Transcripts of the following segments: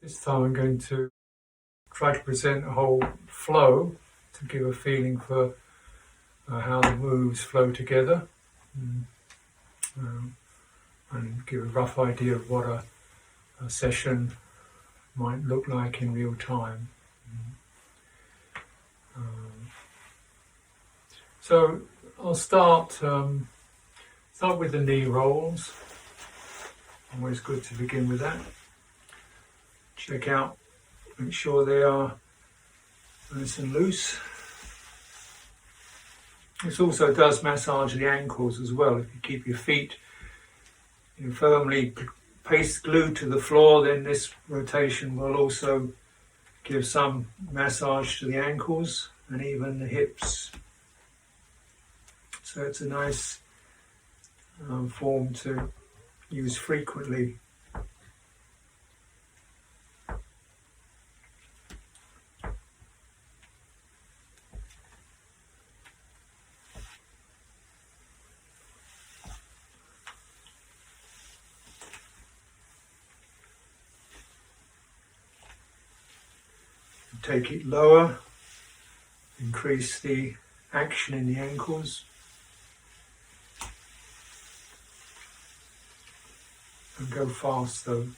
This time I'm going to try to present a whole flow to give a feeling for how the moves flow together and give a rough idea of what a session might look like in real time. So I'll start with the knee rolls. Always good to begin with that. Check out, make sure they are nice and loose. This also does massage the ankles as well. If you keep your feet firmly glued to the floor, then this rotation will also give some massage to the ankles and even the hips. So it's a nice form to use frequently. Take it lower, increase the action in the ankles, and go fast though.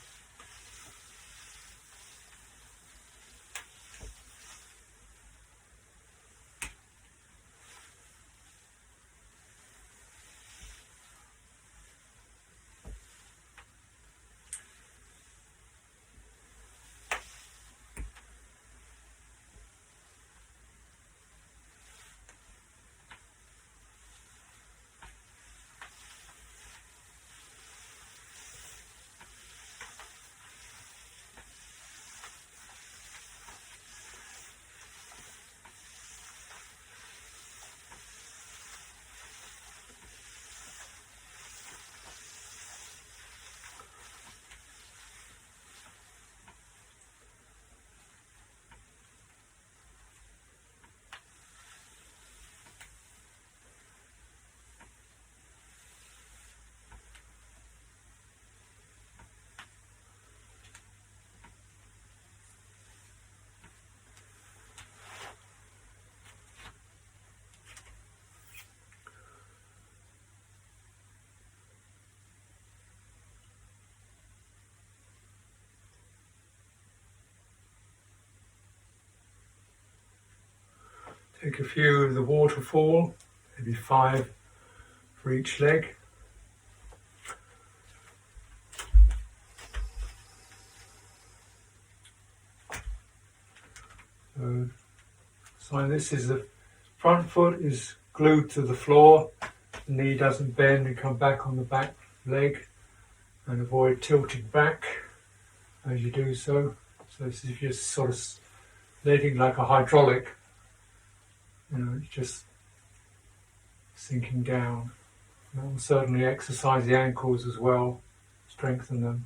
Take a few of the waterfall, maybe 5 for each leg. So this is the front foot is glued to the floor, the knee doesn't bend, and come back on the back leg and avoid tilting back as you do so. So this is just sort of letting like a hydraulic. It's just sinking down. That will certainly exercise the ankles as well, strengthen them.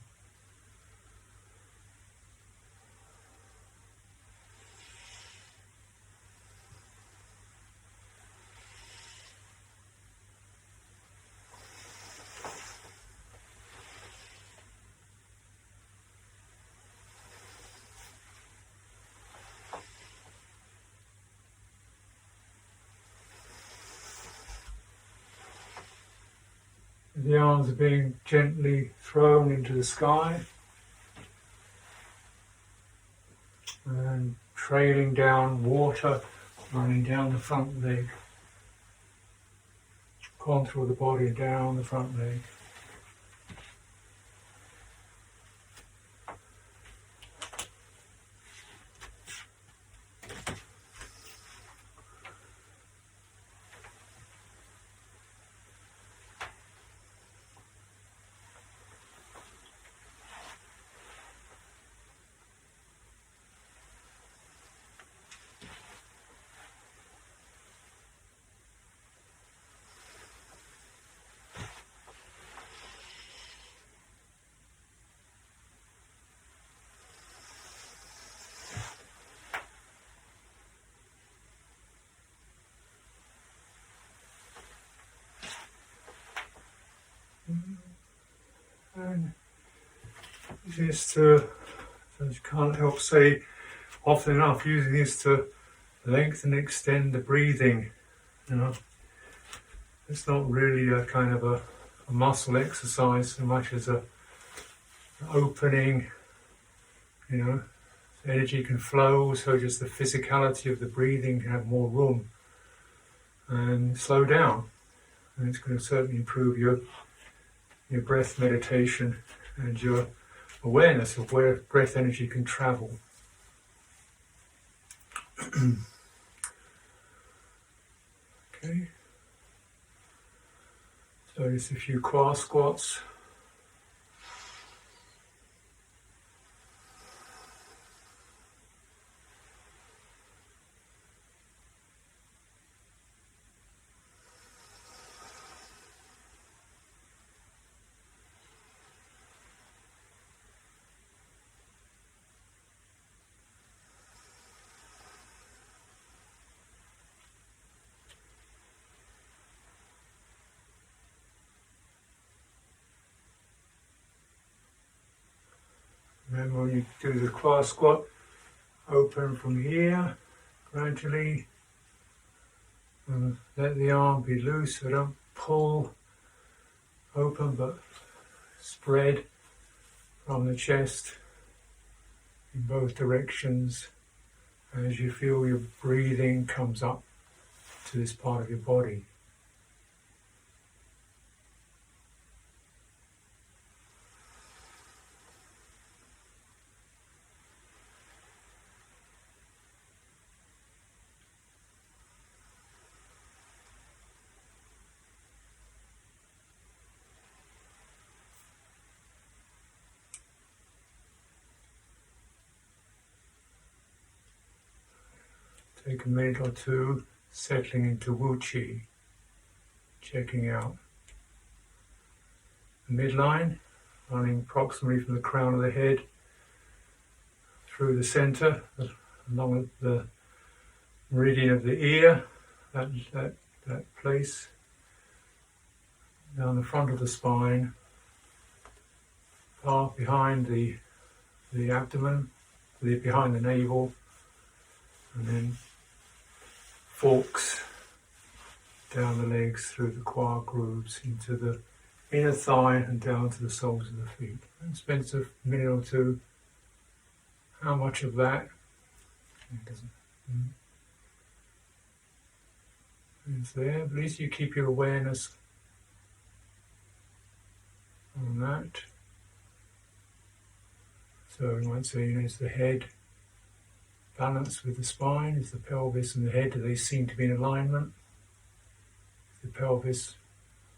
The arms are being gently thrown into the sky and trailing down, water running down the front leg, contour of the body down the front leg. And just to So you can't help say often enough using this to lengthen and extend the breathing. It's not really a kind of a muscle exercise so much as an opening, energy can flow, so just the physicality of the breathing can have more room and slow down. And it's going to certainly improve your breath meditation and your awareness of where breath energy can travel. Okay. So just a few cross squats. Remember when you do the cross squat, open from here gradually. And let the arm be loose, so don't pull open but spread from the chest in both directions as you feel your breathing comes up to this part of your body. Take a minute or two settling into Wu Qi, checking out the midline, running approximately from the crown of the head through the center, along the meridian of the ear, that place, down the front of the spine, far behind the abdomen, behind the navel, and then forks down the legs through the quad grooves into the inner thigh and down to the soles of the feet. And spend a minute or two. How much of that is there? But at least you keep your awareness on that. So you might say, is the head balanced with the spine? Is the pelvis and the head, do they seem to be in alignment? Is the pelvis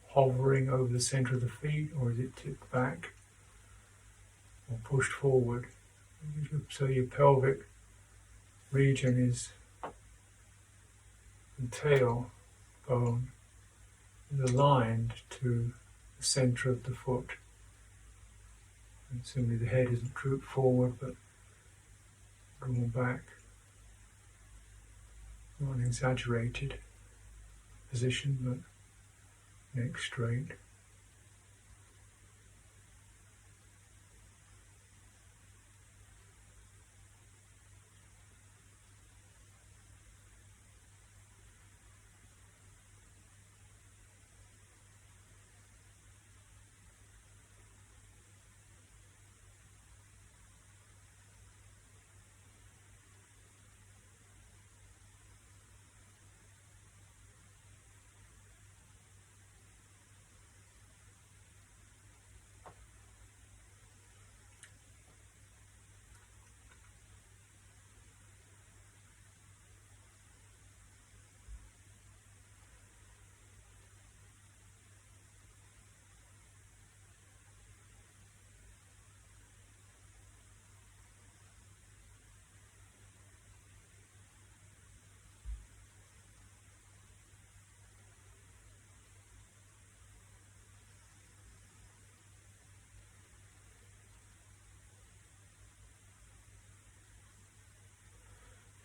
hovering over the center of the feet, or is it tipped back or pushed forward? So your pelvic region is the tail bone is aligned to the center of the foot. And simply the head isn't drooped forward but drawn back. Not an exaggerated position, but neck straight.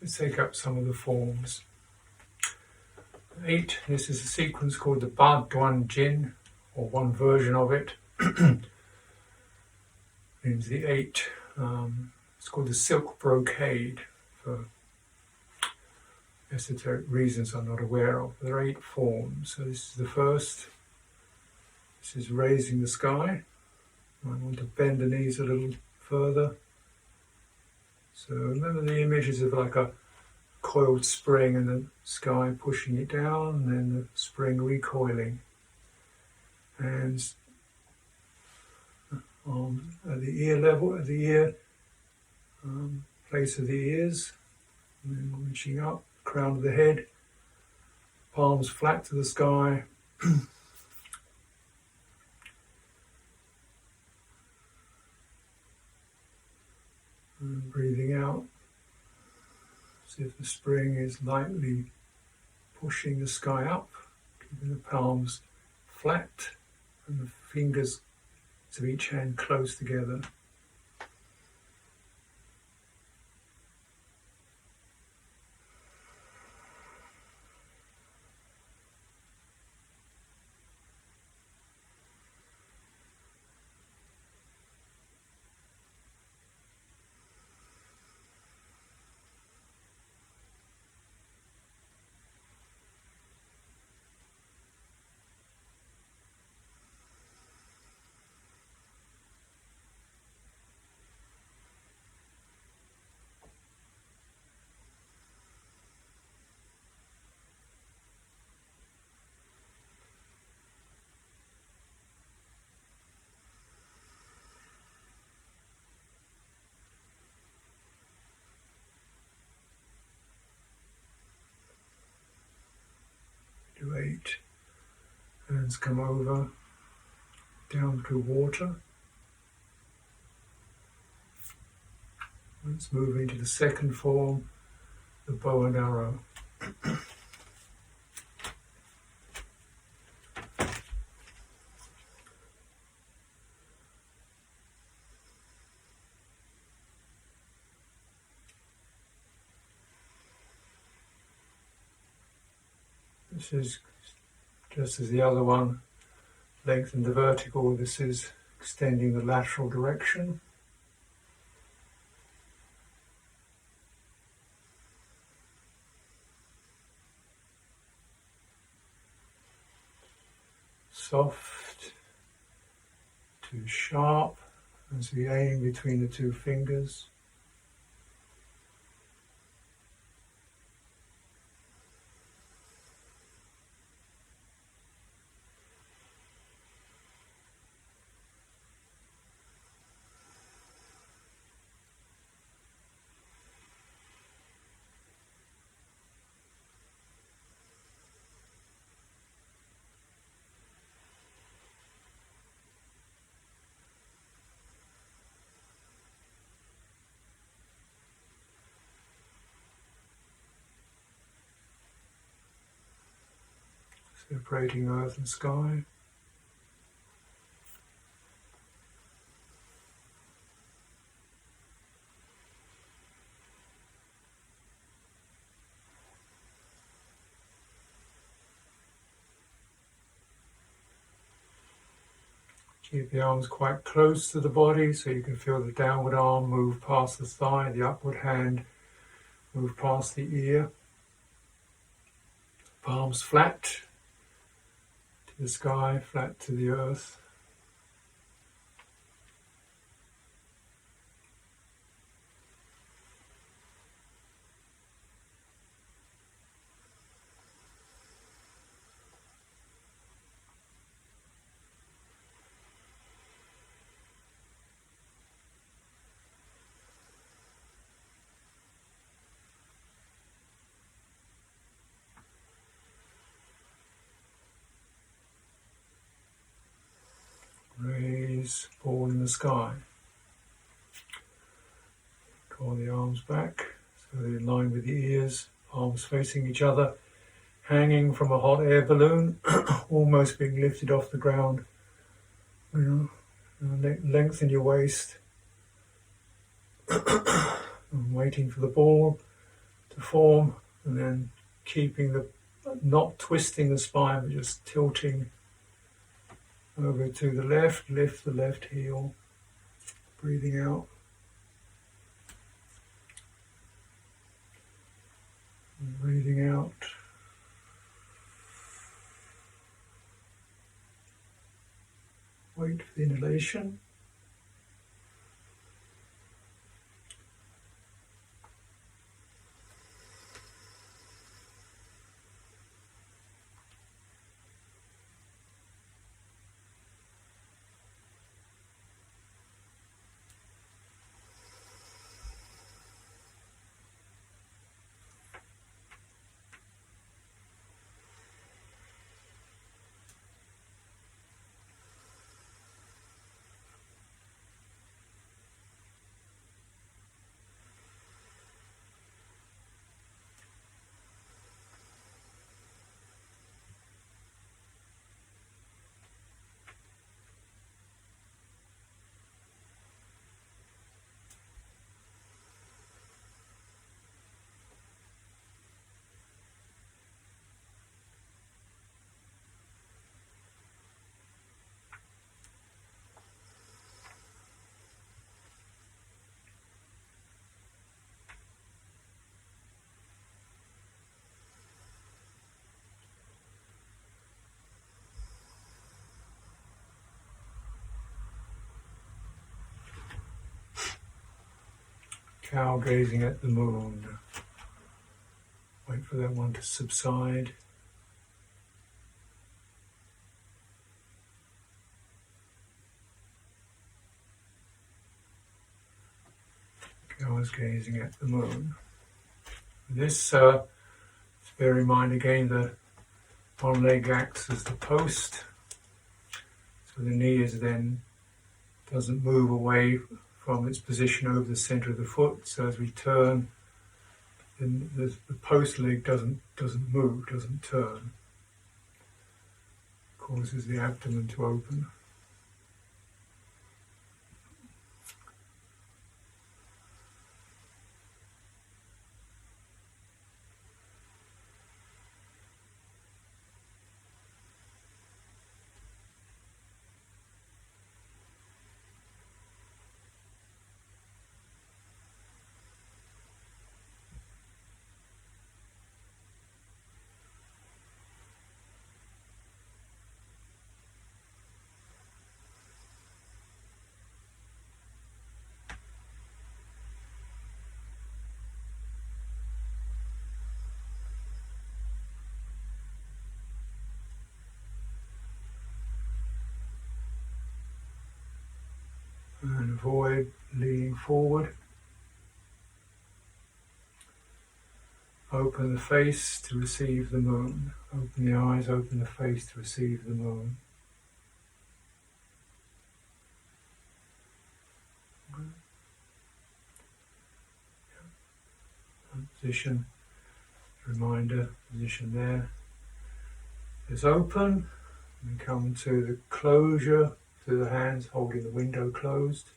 Let's take up some of the forms. 8, this is a sequence called the Ba Duan Jin, or one version of it. Means the 8 It's called the silk brocade for esoteric reasons I'm not aware of. There are 8 forms. So this is the first. This is raising the sky. I want to bend the knees a little further. So remember the images of like a coiled spring and the sky pushing it down, and then the spring recoiling. And at the ear level, at the ear place of the ears, and then reaching up, crown of the head, palms flat to the sky. And breathing out, see if the spring is lightly pushing the sky up, keeping the palms flat and the fingers of each hand close together. Do 8. Hands come over, down to water. Let's move into the second form, the bow and arrow. This is just as the other one, lengthen the vertical. This is extending the lateral direction. Soft to sharp as we aim between the 2 fingers. Separating earth and sky. Keep the arms quite close to the body so you can feel the downward arm move past the thigh, the upward hand move past the ear. Palms flat to the sky, flat to the earth. Raise, ball in the sky. Draw the arms back so they're in line with the ears, palms facing each other, hanging from a hot air balloon, almost being lifted off the ground. Lengthen your waist. And waiting for the ball to form, and then not twisting the spine, but just tilting over to the left, lift the left heel, breathing out. out. Wait for the inhalation. Cow gazing at the moon. Wait for that one to subside. Cow is gazing at the moon. This, bear in mind again, the one leg acts as the post, so the knee is then doesn't move away from its position over the center of the foot. So as we turn, then the post leg doesn't move, doesn't turn. Causes the abdomen to open. And avoid leaning forward. Open the face to receive the moon. Open the eyes, open the face to receive the moon. Position, reminder, position there. Is open. And come to the closure through the hands holding the window closed.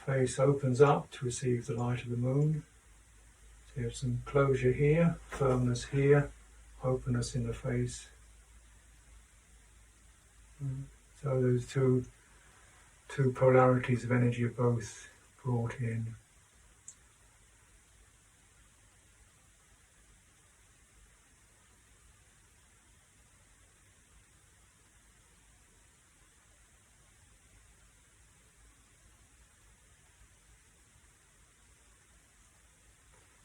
Face opens up to receive the light of the moon. So you have some closure here, firmness here, openness in the face. So those two polarities of energy are both brought in.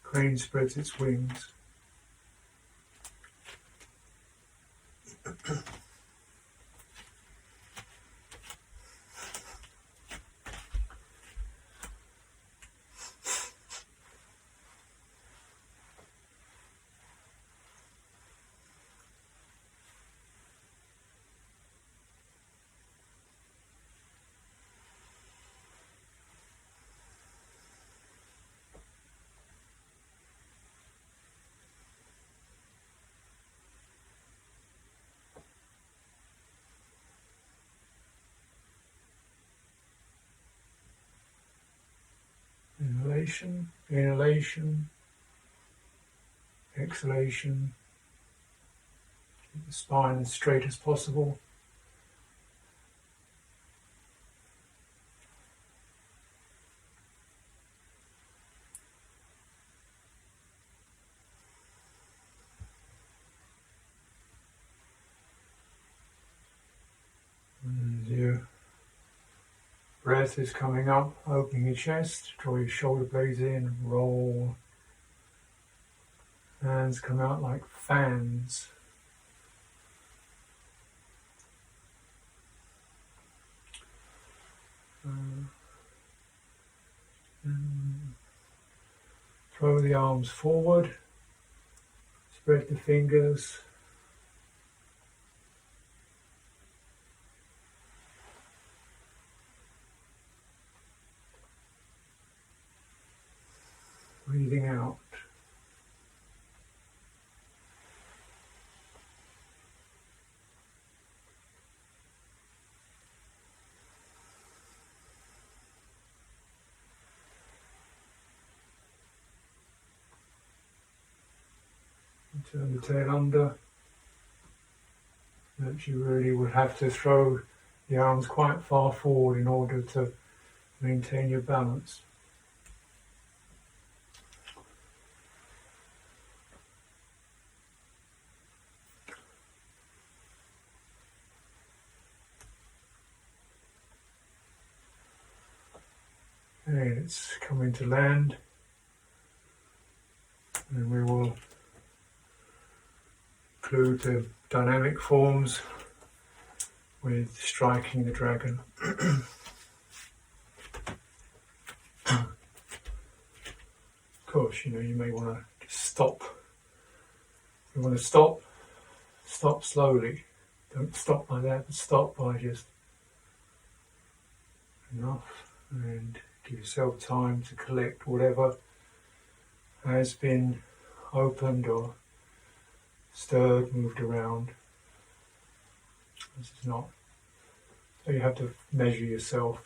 Crane spreads its wings. Inhalation, exhalation. Keep the spine as straight as possible. breath is coming up, opening your chest, draw your shoulder blades in, roll. Hands come out like fans. Throw the arms forward, spread the fingers. Breathing out. Turn the tail under. That you really would have to throw the arms quite far forward in order to maintain your balance. Okay, it's coming to land, and we will include the dynamic forms with striking the dragon. Of course, you may want to just stop. If you want to stop slowly. Don't stop like that, but stop by just enough, and give yourself time to collect whatever has been opened or stirred, moved around. This is not, so you have to measure yourself.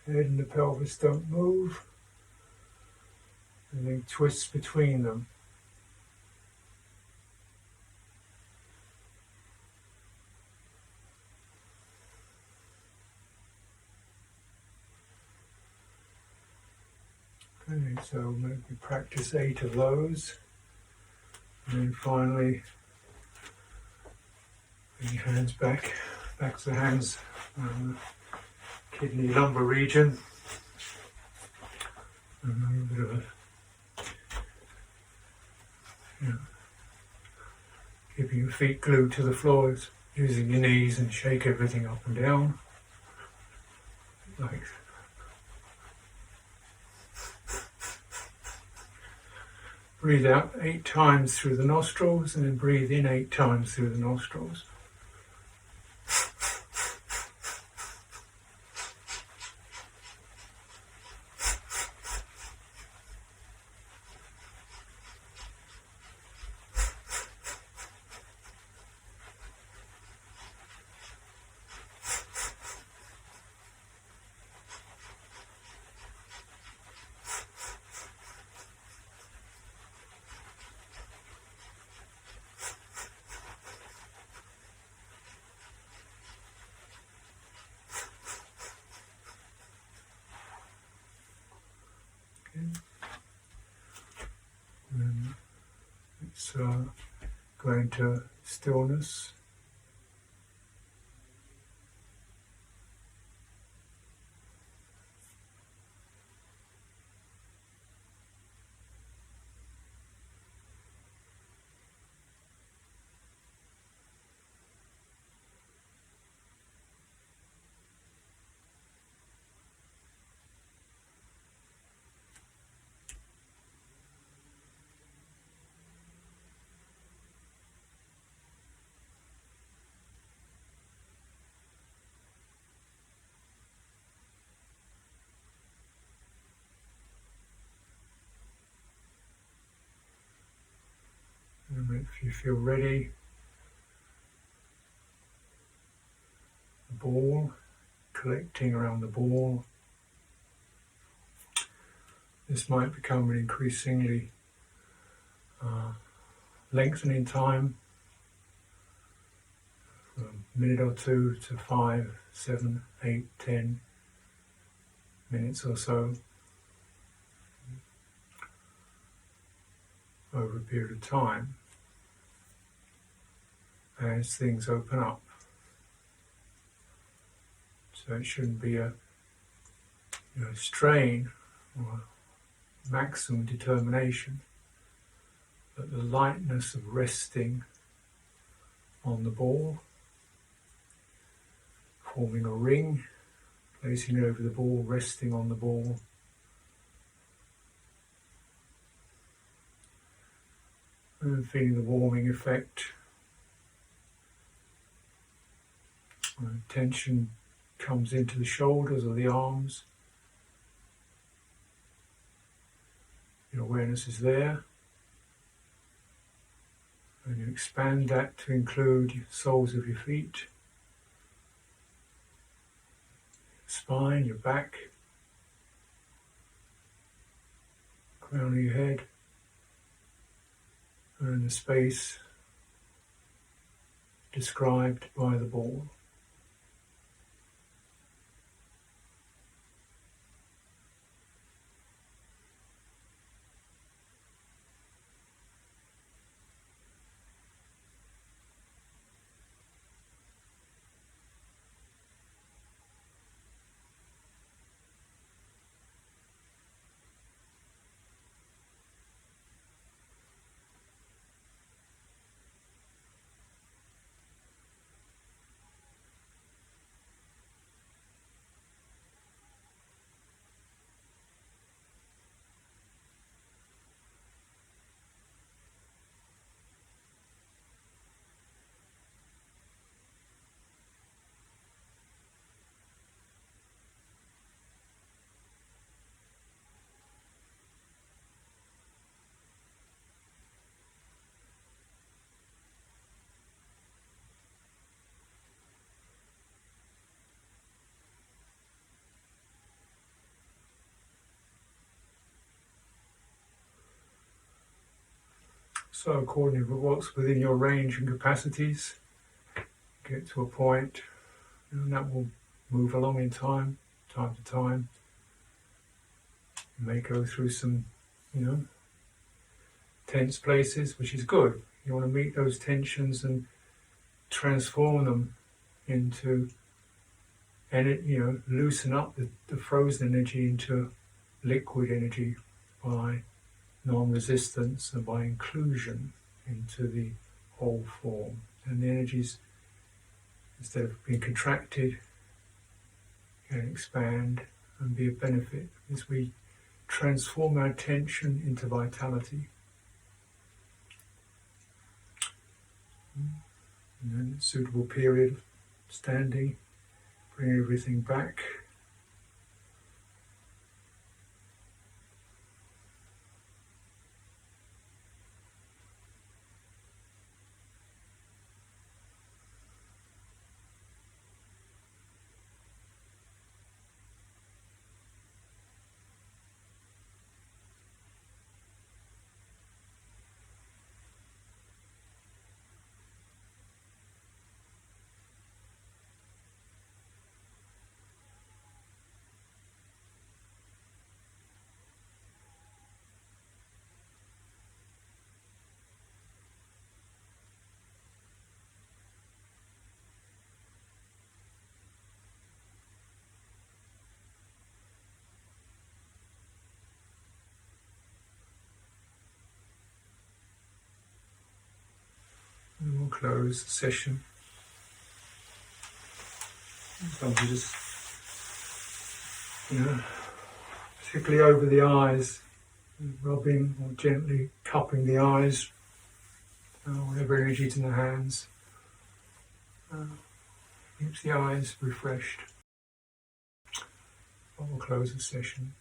Head and the pelvis don't move, and then twists between them. Okay, so maybe practice 8 of those, and then finally bring your hands back to the hands. Kidney lumbar region, and a little bit of keeping your feet glued to the floors, using your knees, and shake everything up and down. Like breathe out 8 times through the nostrils, and then breathe in 8 times through the nostrils. And let's go into stillness. if you feel ready, the ball, collecting around the ball. This might become an increasingly lengthening time, from a minute or two to 5, 7, 8, 10 minutes or so, over a period of time, as things open up. So it shouldn't be a strain or maximum determination, but the lightness of resting on the ball, forming a ring, placing it over the ball, resting on the ball, and feeling the warming effect. Tension comes into the shoulders or the arms. Your awareness is there, and you expand that to include the soles of your feet, spine, your back, crown of your head, and the space described by the ball. So according to what's within your range and capacities, get to a point, and that will move along in time to time. You may go through some, tense places, which is good. You want to meet those tensions and transform them into, loosen up the frozen energy into liquid energy by non-resistance and by inclusion into the whole form. And the energies, instead of being contracted, can expand and be a benefit as we transform our attention into vitality. And then a suitable period of standing, bring everything back. And we'll close the session. Sometimes just, particularly over the eyes, rubbing or gently cupping the eyes, whatever energy's in the hands, keeps the eyes refreshed. We'll close the session.